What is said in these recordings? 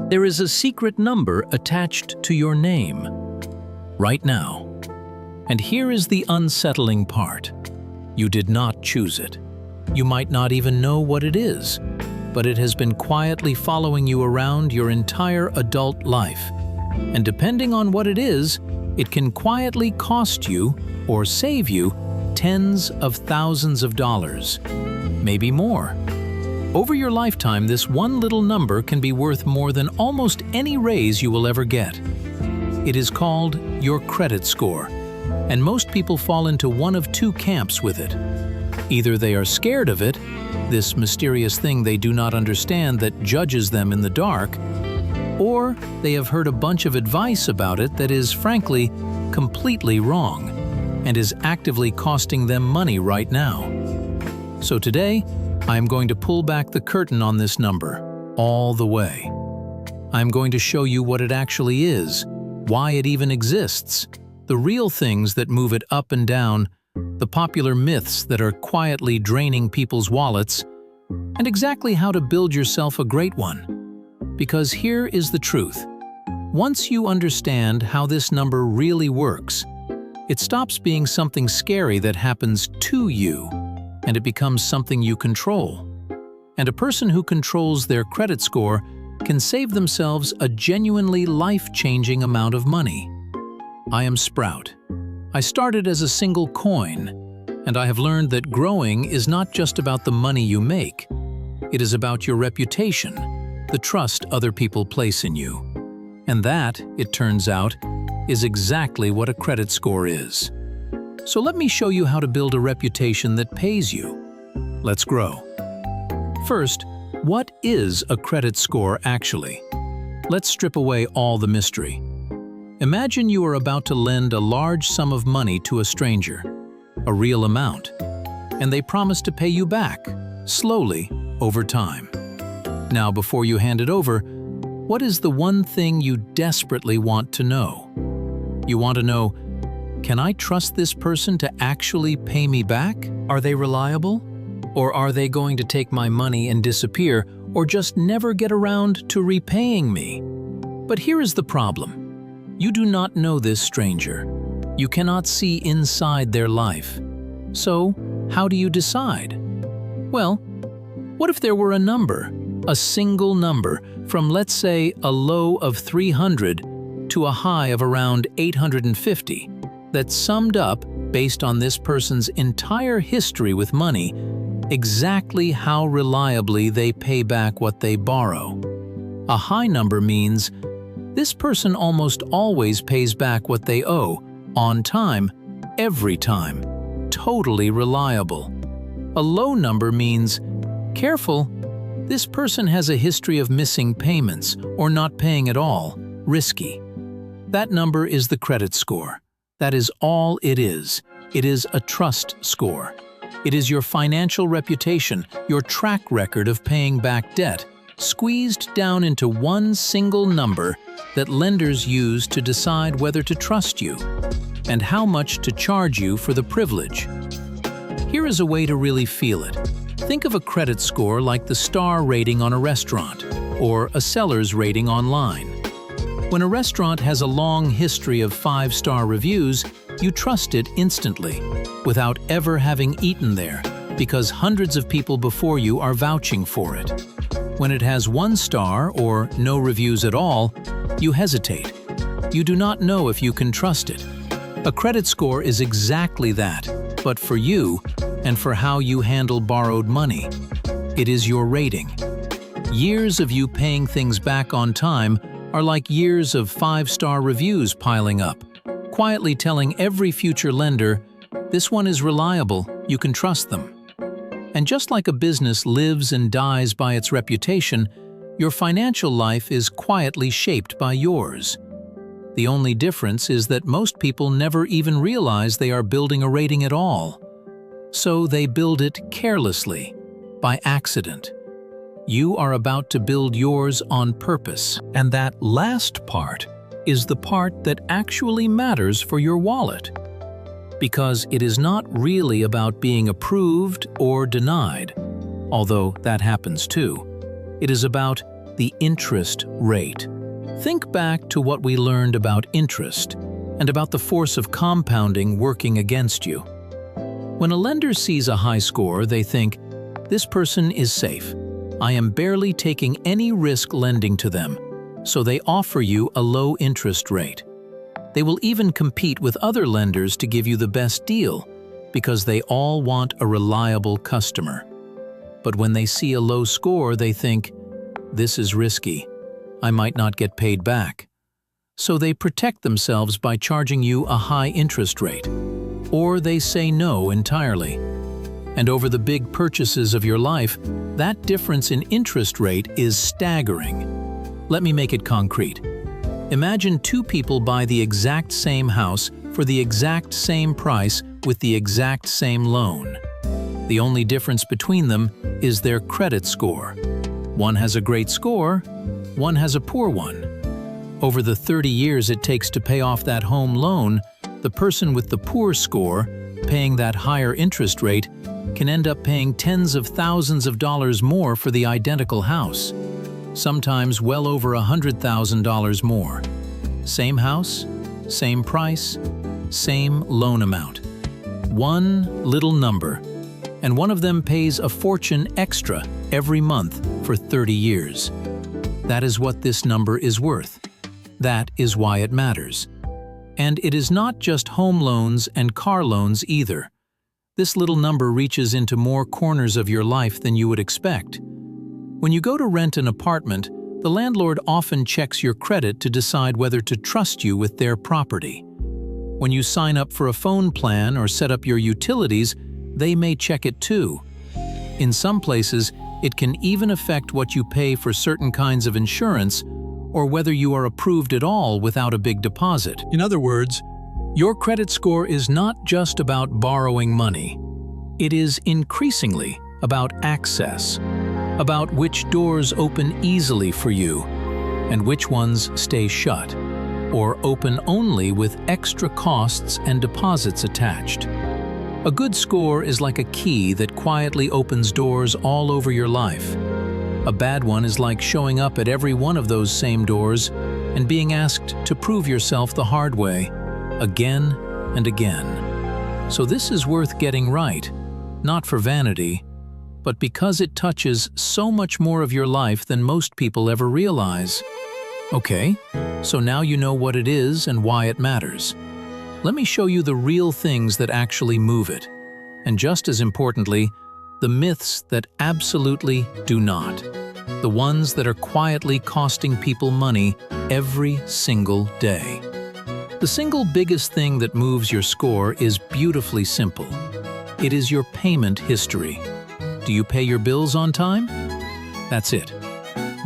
There is a secret number attached to your name right now. And here is the unsettling part. You did not choose it. You might not even know what it is, but it has been quietly following you around your entire adult life. And depending on what it is, it can quietly cost you or save you tens of thousands of dollars, maybe more. Over your lifetime, this one little number can be worth more than almost any raise you will ever get. It is called your credit score, and most people fall into one of two camps with it. Either they are scared of it, this mysterious thing they do not understand that judges them in the dark, or they have heard a bunch of advice about it that is, frankly, completely wrong and is actively costing them money right now. So today, I am going to pull back the curtain on this number, all the way. I am going to show you what it actually is, why it even exists, the real things that move it up and down, the popular myths that are quietly draining people's wallets, and exactly how to build yourself a great one. Because here is the truth. Once you understand how this number really works, it stops being something scary that happens to you, and it becomes something you control. And a person who controls their credit score can save themselves a genuinely life-changing amount of money. I am Sprout. I started as a single coin, and I have learned that growing is not just about the money you make. It is about your reputation, the trust other people place in you. And that, it turns out, is exactly what a credit score is. So let me show you how to build a reputation that pays you. Let's grow. First, what is a credit score actually? Let's strip away all the mystery. Imagine you are about to lend a large sum of money to a stranger, a real amount, and they promise to pay you back, slowly, over time. Now, before you hand it over, what is the one thing you desperately want to know? You want to know, can I trust this person to actually pay me back? Are they reliable? Or are they going to take my money and disappear, or just never get around to repaying me? But here is the problem. You do not know this stranger. You cannot see inside their life. So, how do you decide? Well, what if there were a number, a single number, from let's say a low of 300 to a high of around 850, that summed up, based on this person's entire history with money, exactly how reliably they pay back what they borrow? A high number means this person almost always pays back what they owe, on time, every time, totally reliable. A low number means, careful, this person has a history of missing payments or not paying at all, risky. That number is the credit score. That is all it is. It is a trust score. It is your financial reputation, your track record of paying back debt, squeezed down into one single number that lenders use to decide whether to trust you and how much to charge you for the privilege. Here is a way to really feel it. Think of a credit score like the star rating on a restaurant or a seller's rating online. When a restaurant has a long history of 5-star reviews, you trust it instantly, without ever having eaten there, because hundreds of people before you are vouching for it. When it has 1 star or no reviews at all, you hesitate. You do not know if you can trust it. A credit score is exactly that, but for you and for how you handle borrowed money. It is your rating. Years of you paying things back on time are like years of 5-star reviews piling up, quietly telling every future lender, this one is reliable, you can trust them. And just like a business lives and dies by its reputation, your financial life is quietly shaped by yours. The only difference is that most people never even realize they are building a rating at all. So they build it carelessly, by accident. You are about to build yours on purpose, and that last part is the part that actually matters for your wallet. Because it is not really about being approved or denied, although that happens too. It is about the interest rate. Think back to what we learned about interest and about the force of compounding working against you. When a lender sees a high score, they think, "This person is safe. I am barely taking any risk lending to them," so they offer you a low interest rate. They will even compete with other lenders to give you the best deal because they all want a reliable customer. But when they see a low score, they think, "This is risky. I might not get paid back." So they protect themselves by charging you a high interest rate, or they say no entirely. And over the big purchases of your life, that difference in interest rate is staggering. Let me make it concrete. Imagine two people buy the exact same house for the exact same price with the exact same loan. The only difference between them is their credit score. One has a great score, one has a poor one. Over the 30 years it takes to pay off that home loan, the person with the poor score, paying that higher interest rate, can end up paying tens of thousands of dollars more for the identical house. Sometimes well over $100,000 more. Same house, same price, same loan amount. One little number, and one of them pays a fortune extra every month for 30 years. That is what this number is worth. That is why it matters. And it is not just home loans and car loans either. This little number reaches into more corners of your life than you would expect. When you go to rent an apartment, the landlord often checks your credit to decide whether to trust you with their property. When you sign up for a phone plan or set up your utilities, they may check it too. In some places, it can even affect what you pay for certain kinds of insurance or whether you are approved at all without a big deposit. In other words, your credit score is not just about borrowing money. It is increasingly about access, about which doors open easily for you and which ones stay shut, or open only with extra costs and deposits attached. A good score is like a key that quietly opens doors all over your life. A bad one is like showing up at every one of those same doors and being asked to prove yourself the hard way, again and again. So this is worth getting right, not for vanity, but because it touches so much more of your life than most people ever realize. Okay, so now you know what it is and why it matters. Let me show you the real things that actually move it, and just as importantly, the myths that absolutely do not. The ones that are quietly costing people money every single day. The single biggest thing that moves your score is beautifully simple. It is your payment history. Do you pay your bills on time? That's it.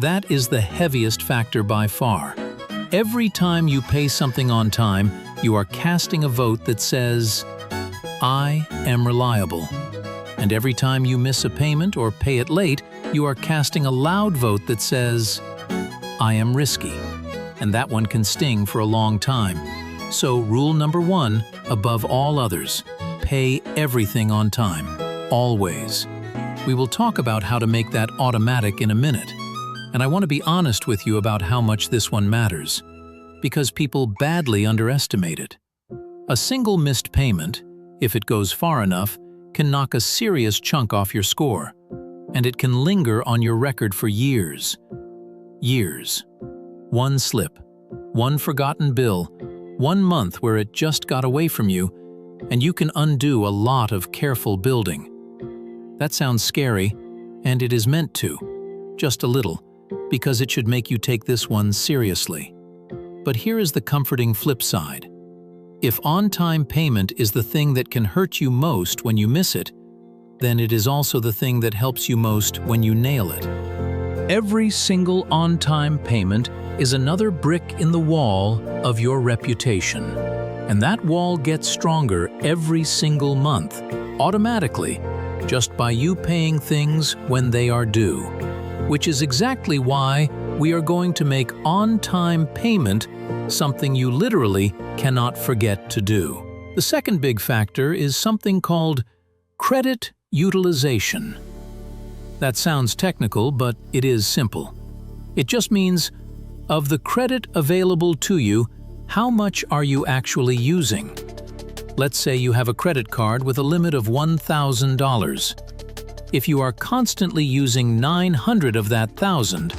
That is the heaviest factor by far. Every time you pay something on time, you are casting a vote that says, "I am reliable." And every time you miss a payment or pay it late, you are casting a loud vote that says, "I am risky." And that one can sting for a long time. So rule number one, above all others, pay everything on time, always. We will talk about how to make that automatic in a minute. And I want to be honest with you about how much this one matters, because people badly underestimate it. A single missed payment, if it goes far enough, can knock a serious chunk off your score, and it can linger on your record for years. Years. One slip, one forgotten bill, one month where it just got away from you, and you can undo a lot of careful building. That sounds scary, and it is meant to, just a little, because it should make you take this one seriously. But here is the comforting flip side. If on-time payment is the thing that can hurt you most when you miss it, then it is also the thing that helps you most when you nail it. Every single on-time payment is another brick in the wall of your reputation. And that wall gets stronger every single month, automatically, just by you paying things when they are due. Which is exactly why we are going to make on-time payment something you literally cannot forget to do. The second big factor is something called credit utilization. That sounds technical, but it is simple. It just means, of the credit available to you, how much are you actually using? Let's say you have a credit card with a limit of $1,000. If you are constantly using 900 of that 1,000,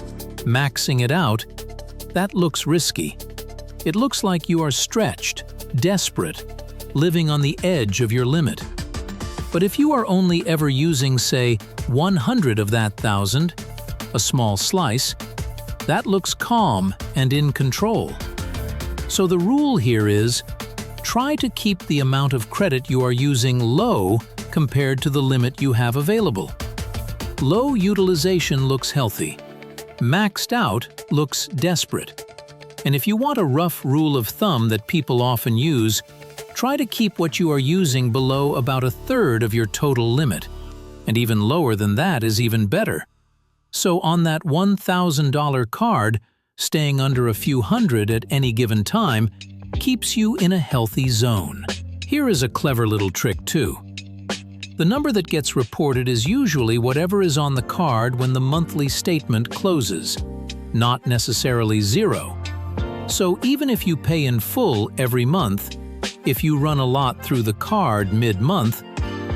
maxing it out, that looks risky. It looks like you are stretched, desperate, living on the edge of your limit. But if you are only ever using, say, 100 of that 1,000, a small slice, that looks calm and in control. So the rule here is, try to keep the amount of credit you are using low compared to the limit you have available. Low utilization looks healthy. Maxed out looks desperate. And if you want a rough rule of thumb that people often use, try to keep what you are using below about 1/3 of your total limit. And even lower than that is even better. So on that $1,000 card, staying under a few hundred at any given time keeps you in a healthy zone. Here is a clever little trick too. The number that gets reported is usually whatever is on the card when the monthly statement closes, not necessarily zero. So even if you pay in full every month, if you run a lot through the card mid-month,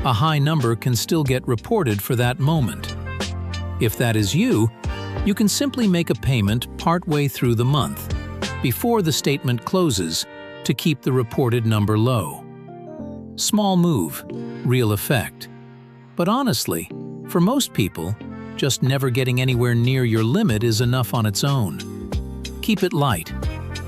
a high number can still get reported for that moment. If that is you, you can simply make a payment partway through the month, before the statement closes, to keep the reported number low. Small move, real effect. But honestly, for most people, just never getting anywhere near your limit is enough on its own. Keep it light,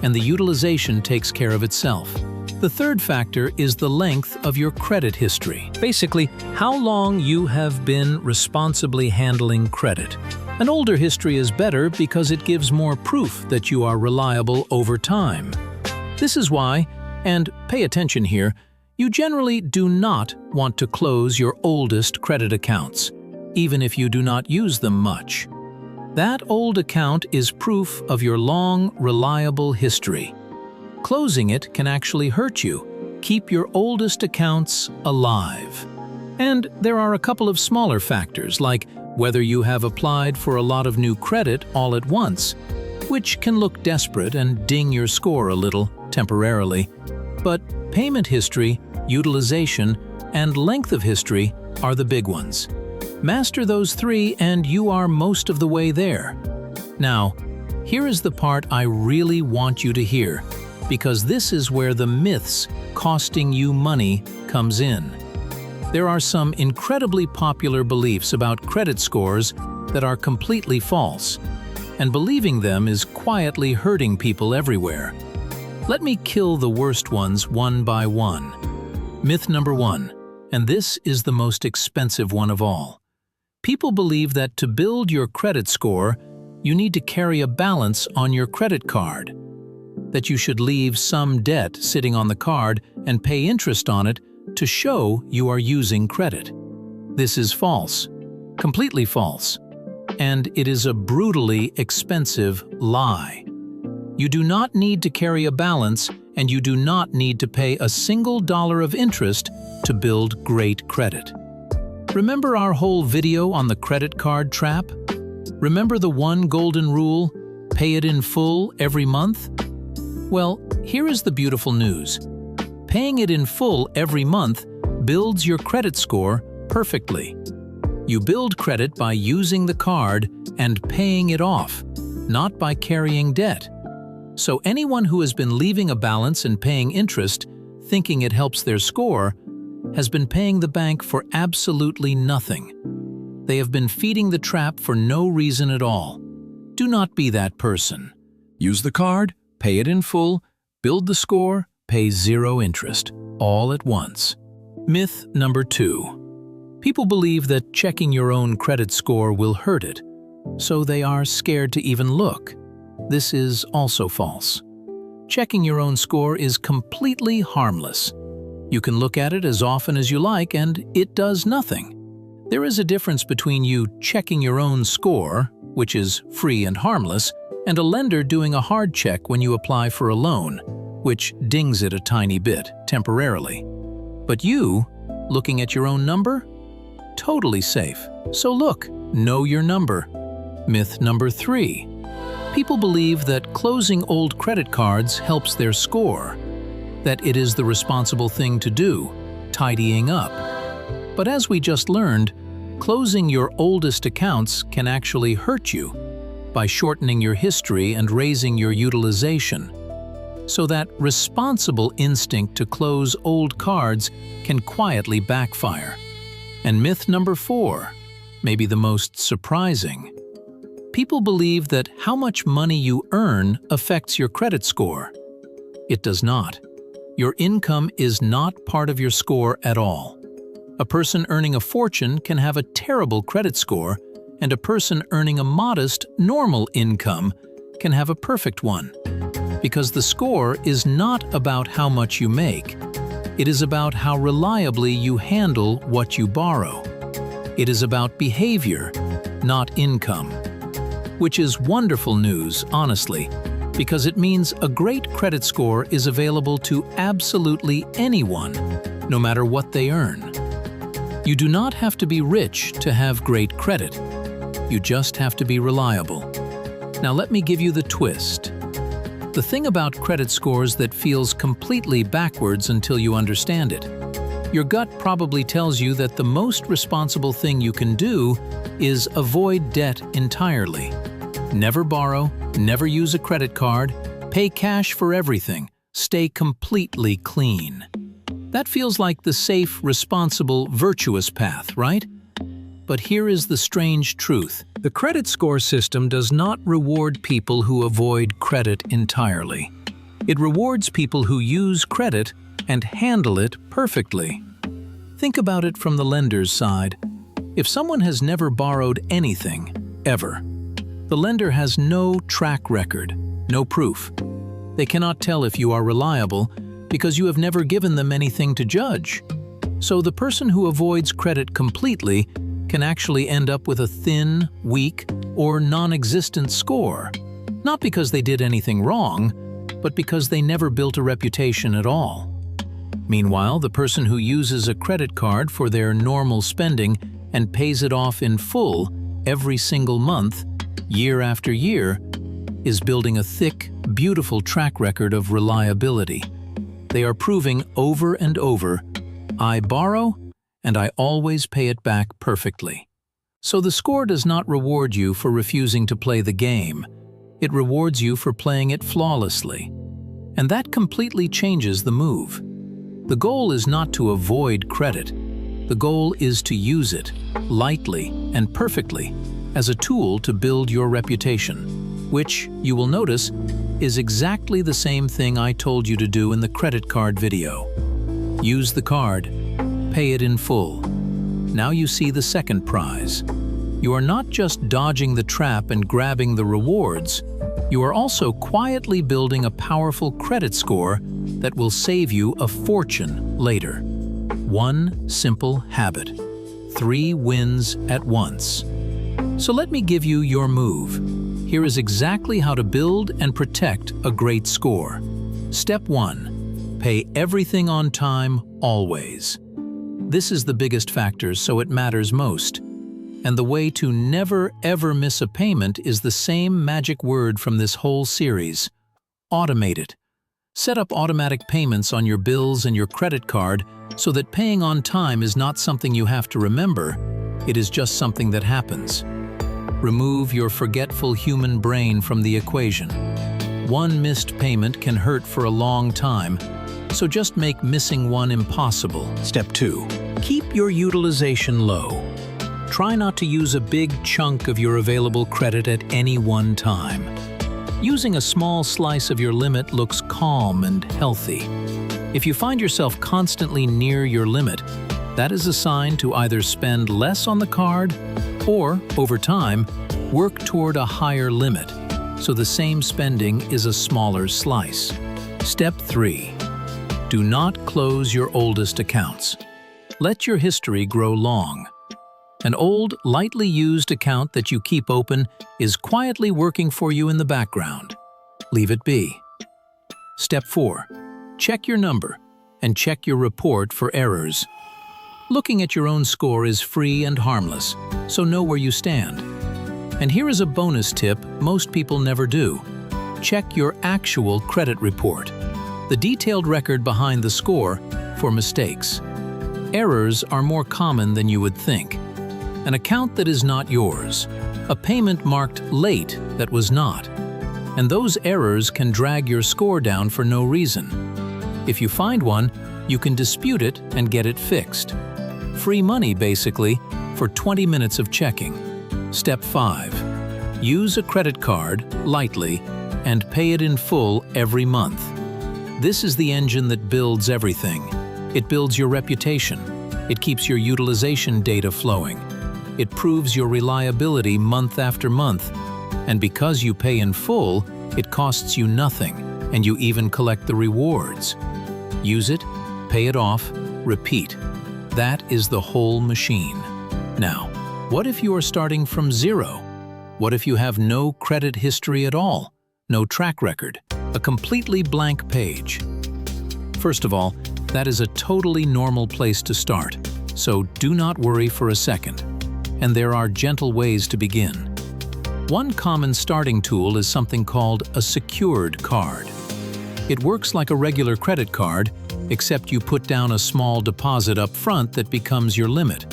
and the utilization takes care of itself. The third factor is the length of your credit history. Basically, how long you have been responsibly handling credit. An older history is better because it gives more proof that you are reliable over time. This is why, and pay attention here, you generally do not want to close your oldest credit accounts, even if you do not use them much. That old account is proof of your long, reliable history. Closing it can actually hurt you. Keep your oldest accounts alive. And there are a couple of smaller factors, like whether you have applied for a lot of new credit all at once, which can look desperate and ding your score a little temporarily. But payment history, utilization, and length of history are the big ones. Master those three and you are most of the way there. Now, here is the part I really want you to hear, because this is where the myths costing you money comes in. There are some incredibly popular beliefs about credit scores that are completely false, and believing them is quietly hurting people everywhere. Let me kill the worst ones one by one. Myth number 1, and this is the most expensive one of all. People believe that to build your credit score, you need to carry a balance on your credit card, that you should leave some debt sitting on the card and pay interest on it to show you are using credit. This is false, completely false, and it is a brutally expensive lie. You do not need to carry a balance, and you do not need to pay a single dollar of interest to build great credit. Remember our whole video on the credit card trap? Remember the one golden rule, pay it in full every month? Well, here is the beautiful news. Paying it in full every month builds your credit score perfectly. You build credit by using the card and paying it off, not by carrying debt. So anyone who has been leaving a balance and paying interest, thinking it helps their score, has been paying the bank for absolutely nothing. They have been feeding the trap for no reason at all. Do not be that person. Use the card, pay it in full, build the score, pay zero interest, all at once. Myth number 2. People believe that checking your own credit score will hurt it, so they are scared to even look. This is also false. Checking your own score is completely harmless. You can look at it as often as you like and it does nothing. There is a difference between you checking your own score, which is free and harmless, and a lender doing a hard check when you apply for a loan, which dings it a tiny bit, temporarily. But you, looking at your own number? Totally safe. So look, know your number. Myth number 3. People believe that closing old credit cards helps their score, that it is the responsible thing to do, tidying up. But as we just learned, closing your oldest accounts can actually hurt you by shortening your history and raising your utilization. So that responsible instinct to close old cards can quietly backfire. And myth number 4, maybe the most surprising. People believe that how much money you earn affects your credit score. It does not. Your income is not part of your score at all. A person earning a fortune can have a terrible credit score, and a person earning a modest, normal income can have a perfect one. Because the score is not about how much you make. It is about how reliably you handle what you borrow. It is about behavior, not income. Which is wonderful news, honestly, because it means a great credit score is available to absolutely anyone, no matter what they earn. You do not have to be rich to have great credit. You just have to be reliable. Now let me give you the twist. The thing about credit scores that feels completely backwards until you understand it. Your gut probably tells you that the most responsible thing you can do is avoid debt entirely. Never borrow, never use a credit card, pay cash for everything, stay completely clean. That feels like the safe, responsible, virtuous path, right? But here is the strange truth. The credit score system does not reward people who avoid credit entirely. It rewards people who use credit and handle it perfectly. Think about it from the lender's side. If someone has never borrowed anything, ever, the lender has no track record, no proof. They cannot tell if you are reliable because you have never given them anything to judge. So the person who avoids credit completely can actually end up with a thin, weak, or non-existent score. Not because they did anything wrong, but because they never built a reputation at all. Meanwhile, the person who uses a credit card for their normal spending and pays it off in full every single month, year after year, is building a thick, beautiful track record of reliability. They are proving over and over, I borrow, and I always pay it back perfectly. So the score does not reward you for refusing to play the game. It rewards you for playing it flawlessly. And that completely changes the move. The goal is not to avoid credit. The goal is to use it, lightly and perfectly, as a tool to build your reputation, which, you will notice, is exactly the same thing I told you to do in the credit card video. Use the card, pay it in full. Now you see the second prize. You are not just dodging the trap and grabbing the rewards, you are also quietly building a powerful credit score that will save you a fortune later. One simple habit. 3 wins at once. So let me give you your move. Here is exactly how to build and protect a great score. Step 1. Pay everything on time, always. This is the biggest factor, so it matters most. And the way to never ever miss a payment is the same magic word from this whole series. Automate it. Set up automatic payments on your bills and your credit card so that paying on time is not something you have to remember, it is just something that happens. Remove your forgetful human brain from the equation. One missed payment can hurt for a long time, so just make missing one impossible. Step 2. Keep your utilization low. Try not to use a big chunk of your available credit at any one time. Using a small slice of your limit looks calm and healthy. If you find yourself constantly near your limit, that is a sign to either spend less on the card or, over time, work toward a higher limit, so the same spending is a smaller slice. Step 3. Do not close your oldest accounts. Let your history grow long. An old, lightly used account that you keep open is quietly working for you in the background. Leave it be. Step 4. Check your number and check your report for errors. Looking at your own score is free and harmless, so know where you stand. And here is a bonus tip most people never do. Check your actual credit report, the detailed record behind the score, for mistakes. Errors are more common than you would think. An account that is not yours, a payment marked late that was not, and those errors can drag your score down for no reason. If you find one, you can dispute it and get it fixed. Free money, basically, for 20 minutes of checking. Step 5. Use a credit card lightly and pay it in full every month. This is the engine that builds everything. It builds your reputation. It keeps your utilization data flowing. It proves your reliability month after month. And because you pay in full, it costs you nothing, and you even collect the rewards. Use it, pay it off, repeat. That is the whole machine. Now, what if you are starting from zero? What if you have no credit history at all? No track record? A completely blank page? First of all, that is a totally normal place to start, so do not worry for a second. And there are gentle ways to begin. One common starting tool is something called a secured card. It works like a regular credit card, except you put down a small deposit up front that becomes your limit,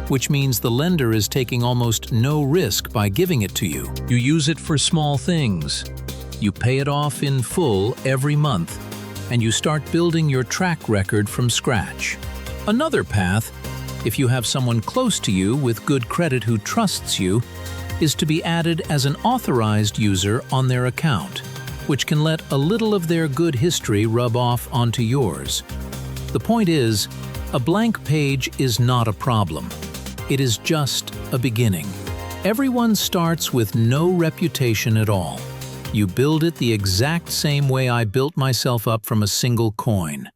which means the lender is taking almost no risk by giving it to you. You use it for small things. You pay it off in full every month, and you start building your track record from scratch. Another path, if you have someone close to you with good credit who trusts you, is to be added as an authorized user on their account, which can let a little of their good history rub off onto yours. The point is, a blank page is not a problem. It is just a beginning. Everyone starts with no reputation at all. You build it the exact same way I built myself up from a single coin.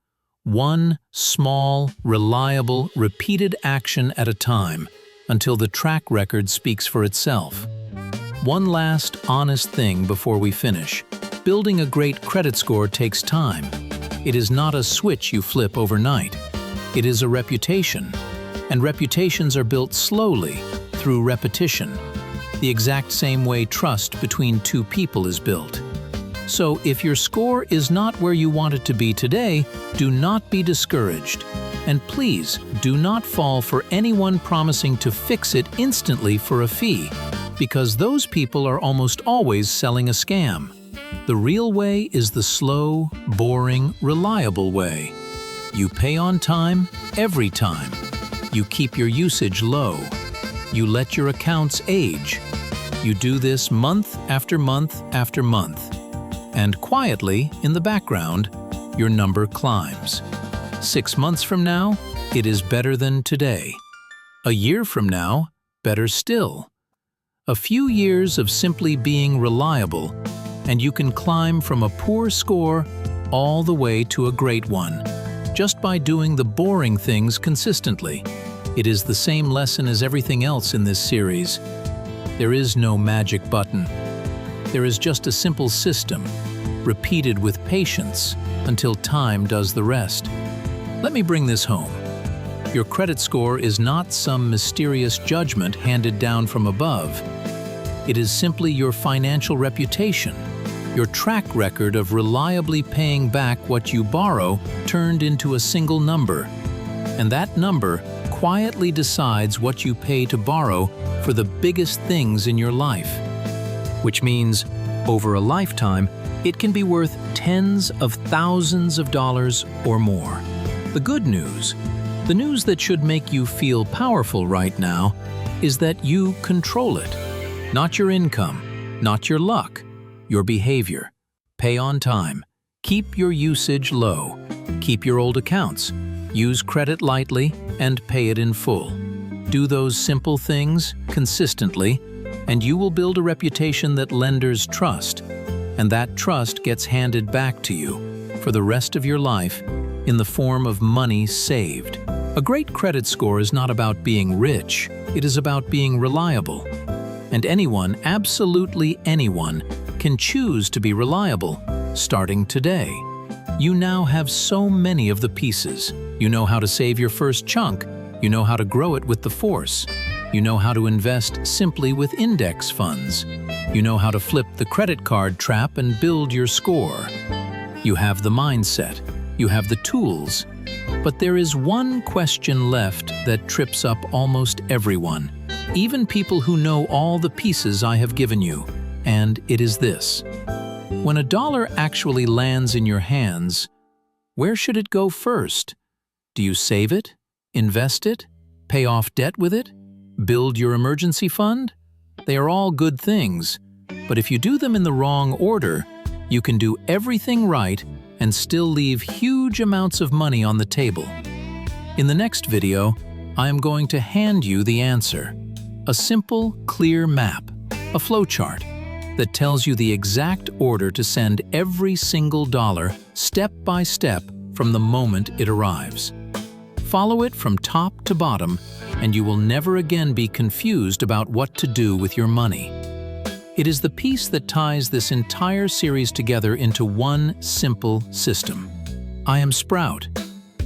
One small, reliable, repeated action at a time, until the track record speaks for itself. One last honest thing before we finish. Building a great credit score takes time. It is not a switch you flip overnight. It is a reputation. And reputations are built slowly, through repetition, the exact same way trust between two people is built. So if your score is not where you want it to be today, do not be discouraged. And please do not fall for anyone promising to fix it instantly for a fee, because those people are almost always selling a scam. The real way is the slow, boring, reliable way. You pay on time, every time. You keep your usage low. You let your accounts age. You do this month after month after month. And quietly, in the background, your number climbs. 6 months from now, it is better than today. A year from now, better still. A few years of simply being reliable, and you can climb from a poor score all the way to a great one, just by doing the boring things consistently. It is the same lesson as everything else in this series. There is no magic button. There is just a simple system, repeated with patience until time does the rest. Let me bring this home. Your credit score is not some mysterious judgment handed down from above. It is simply your financial reputation, your track record of reliably paying back what you borrow turned into a single number. And that number quietly decides what you pay to borrow for the biggest things in your life. Which means, over a lifetime, it can be worth tens of thousands of dollars or more. The good news, the news that should make you feel powerful right now, is that you control it. Not your income, not your luck, your behavior. Pay on time. Keep your usage low. Keep your old accounts. Use credit lightly and pay it in full. Do those simple things consistently, and you will build a reputation that lenders trust, and that trust gets handed back to you for the rest of your life in the form of money saved. A great credit score is not about being rich, it is about being reliable. And anyone, absolutely anyone, can choose to be reliable, starting today. You now have so many of the pieces. You know how to save your first chunk. You know how to grow it with the force. You know how to invest simply with index funds. You know how to flip the credit card trap and build your score. You have the mindset. You have the tools. But there is one question left that trips up almost everyone, even people who know all the pieces I have given you, and it is this. When a dollar actually lands in your hands, where should it go first? Do you save it? Invest it? Pay off debt with it? Build your emergency fund? They are all good things, but if you do them in the wrong order, you can do everything right and still leave huge amounts of money on the table. In the next video, I am going to hand you the answer. A simple, clear map, a flowchart, that tells you the exact order to send every single dollar step by step from the moment it arrives. Follow it from top to bottom, and you will never again be confused about what to do with your money. It is the piece that ties this entire series together into one simple system. I am Sprout.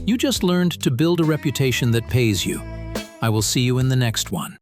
You just learned to build a reputation that pays you. I will see you in the next one.